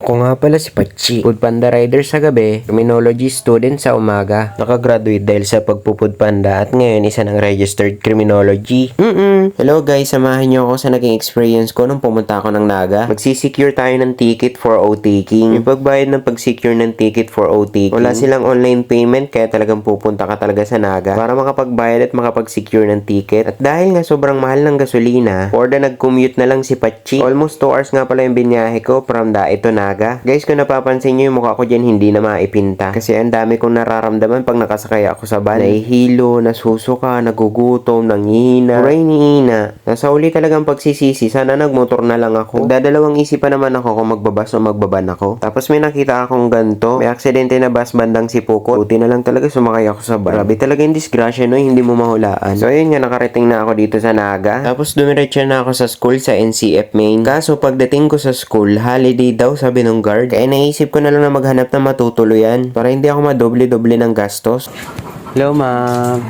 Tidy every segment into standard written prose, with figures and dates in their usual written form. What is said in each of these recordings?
Ako nga pala si Pachi, Foodpanda rider sa gabi, criminology student sa umaga. Nakagraduate dahil sa pagpupudpanda at ngayon isa ng registered criminology. Hello guys, samahan niyo ako sa naging experience ko nung pumunta ako ng Naga. Magsisecure tayo ng ticket for O-taking. Yung pagbayad ng pagsecure ng ticket for O-taking, wala silang online payment kaya talagang pupunta ka talaga sa Naga para makapagbayad at makapagsecure ng ticket. At dahil nga sobrang mahal ng gasolina, for the nag-commute na lang si Pachi. Almost 2 hours nga pala yung binyahe ko from Dae to Naga. Guys, kung napapansin nyo yung mukha ko dyan, hindi na maipinta. Kasi ang dami kong nararamdaman pag nakasakay ako sa van. Nahihilo, nasusuka, nagugutom, nanghihina, rainihina. Nasa uli talagang pagsisisi. Sana nagmotor na lang ako. Nagdadalawang isipan naman ako kung magbabas o magbaban ako. Tapos may nakita akong ganto. May aksidente na bus bandang Sipukot. Buti na lang talaga sumakay ako sa van. Grabe talaga yung disgrasya, no? Hindi mo mahulaan. So ayun nga, nakarating na ako dito sa Naga. Tapos dumiretso na ako sa school sa NCF Main. Kaso pagdating ko sa school, holiday daw sabi ng guard. Kaya naisip ko na lang na maghanap ng matutuluyan para hindi ako madoble-doble ng gastos. Hello, ma'am.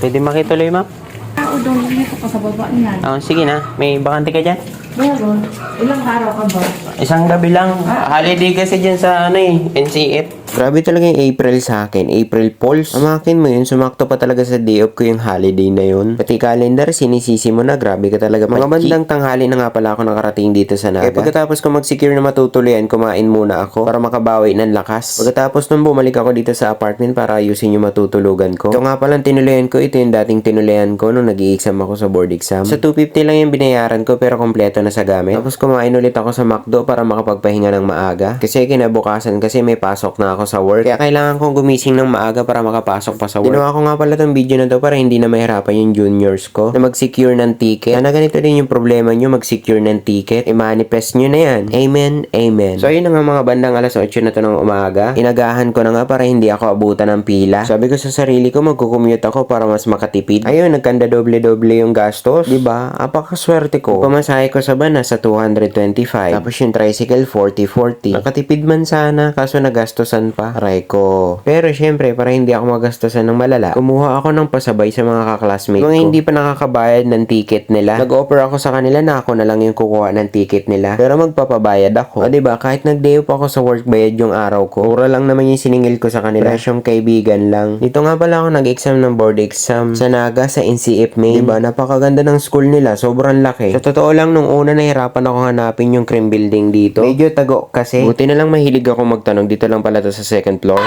Pwede makituloy, ma'am? Doon dito ka sa baba niyan. Sige na. May bakante ka dyan? Meron. Ilang araw ka ba? Isang gabi lang. Holiday kasi dyan sa NCF. Grabe talaga yung April sa akin. April Fools. Amakin mo yun, sumakto pa talaga sa day off ko yung holiday na yun. Pati calendar, sinisisi mo na. Grabe ka talaga. Mga bandang tanghali na nga pala ako nakarating dito sa Naga. Kaya pagkatapos ko mag-secure na matutuluyan, kumain muna ako para makabawi ng lakas. Pagkatapos nung bumalik ako dito sa apartment para ayusin yung matutulugan ko. Ito nga palang tinuluyan ko. Ito yung dating tinuluyan ko nung nag-i-exam ako sa board exam. Sa 250 lang yung binayaran ko pero kompleto na sa gamit. Tapos kumain ulit ako sa McDo para makapagpahinga ng maaga. Kasi kinabukasan kasi may pasok na ako sa work. Kaya kailangan kong gumising ng maaga para makapasok pa sa work. Ginawa ko nga pala tong video na to para hindi na mahirapan yung juniors ko na mag-secure ng ticket. Sana ganito din yung problema nyo, mag-secure ng ticket. I-manifest nyo na yan. Amen, amen. So ayun na nga mga bandang alas 8 na to ng umaga. Inagahan ko na nga para hindi ako abutan ng pila. Sabi ko sa sarili ko, magkukommute ako para mas makatipid. Ayun, nagkanda doble-doble yung gastos. Diba? Apakaswerte ko. Pamasahe ko sa van nasa 225. Tapos yung tricycle 40-40. Nakatipid man sana kaso nagastosan pa. Aray ko. Pero syempre, para hindi ako magastosan ng malala, kumuha ako ng pasabay sa mga kaklasmate ko. Mga hindi pa nakakabayad ng ticket nila. Nag-offer ako sa kanila na ako na lang yung kukuha ng ticket nila. Pero magpapabayad ako. O diba, kahit nag-day off ako sa work, bayad yung araw ko. Mura lang naman yung siningil ko sa kanila. Presyong kaibigan lang. Dito nga pala ako nag-exam ng board exam sa Naga sa NCF Main. Diba, napakaganda ng school nila. Sobrang laki. Sa totoo lang, nung una nahirapan ako hanapin yung cream building dito. Medyo tago kasi. Buti na lang mahilig ako magtanong. Dito lang pala to sa second floor.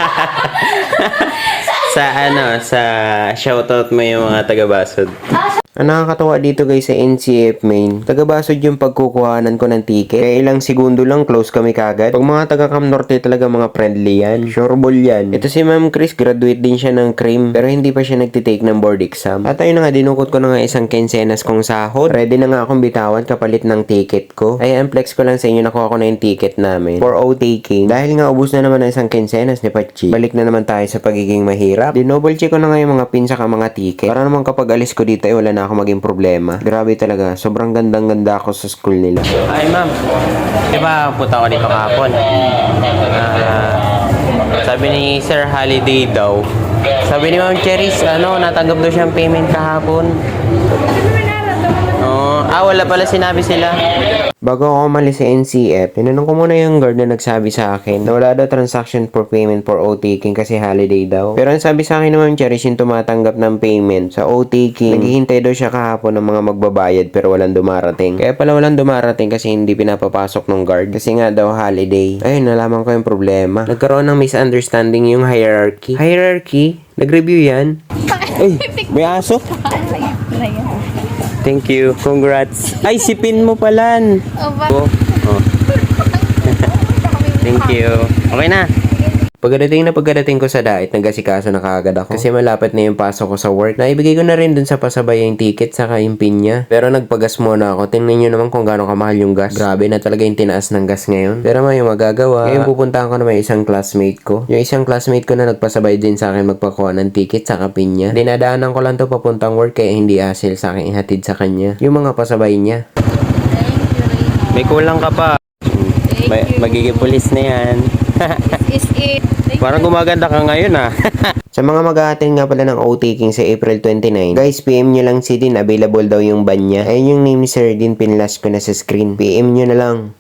sa shoutout mo yung mga taga-Basod. Ang nakakatawa dito guys sa NCF Main, taga-Basod yung pagkukuhanan ko ng ticket. Kaya ilang segundo lang close kami kagad. Pag mga taga-Cam Norte talaga mga friendly yan. Sureball yan. Ito si Ma'am Chris, graduate din siya ng CRIM pero hindi pa siya nagtitake ng board exam. At ayun na nga, dinukot ko na nga isang quincenas kong sahod. Ready na nga akong bitawan kapalit ng ticket ko. Ay, flex ko lang sa inyo, nakuha ko na yung ticket namin for O-taking. Dahil nga ubus na naman ang isang quincenas ni Pachi, balik na naman tayo sa pagiging mahirap. Dinoble check ko na nga yung mga pin saka mga ticket para naman kapag alis ko dito ay wala na ako maging problema. Grabe talaga. Sobrang gandang-ganda ako sa school nila. Ay, ma'am. Diba, punta ko dito kahapon. Sabi ni Sir Holiday daw. Sabi ni Ma'am Cheris, natanggap daw siyang payment kahapon. Wala pala sinabi sila. Bago ako umalis sa NCF, tinanong ko muna yung guard na nagsabi sa akin na wala daw transaction for payment for O-taking kasi holiday daw. Pero ang sabi sa akin naman, Cherish, yung tumatanggap ng payment sa O-taking, naghihintay daw siya kahapon ng mga magbabayad pero walang dumarating. Kaya pala walang dumarating kasi hindi pinapapasok ng guard kasi nga daw holiday. Ayun, nalaman ko yung problema. Nagkaroon ng misunderstanding yung hierarchy. Hierarchy? Nag-review yan? Ay, may aso? Thank you. Congrats. Ay, sipin mo palan. Oh. Thank you. Okay na. Pagdating ko sa Dait, nag-asikaso na kaagad ako. Kasi malapit na yung pasok ko sa work. Naibigay ko na rin dun sa pasabay yung ticket saka yung pin niya. Pero nagpagas muna ako. Tingnan nyo naman kung gaano kamahal yung gas. Grabe na talaga yung tinaas ng gas ngayon. Pero may magagawa. Ngayon pupuntahan ko na may isang classmate ko. Yung isang classmate ko na nagpasabay din sa akin magpakuha ng ticket saka pin niya. Dinadaanan ko lang to papuntang work kaya hindi hassle sa akin ihatid sa kanya. Yung mga pasabay niya. May kulang ka pa. Magiging pulis na yan. Is it? Parang gumaganda ka ngayon Sa mga mag-a-attend nga pala ng O-taking sa April 29, guys, PM nyo lang si Din, available daw yung ban niya. Ayun yung name ni Sir Din, pinlas ko na sa screen. PM nyo na lang.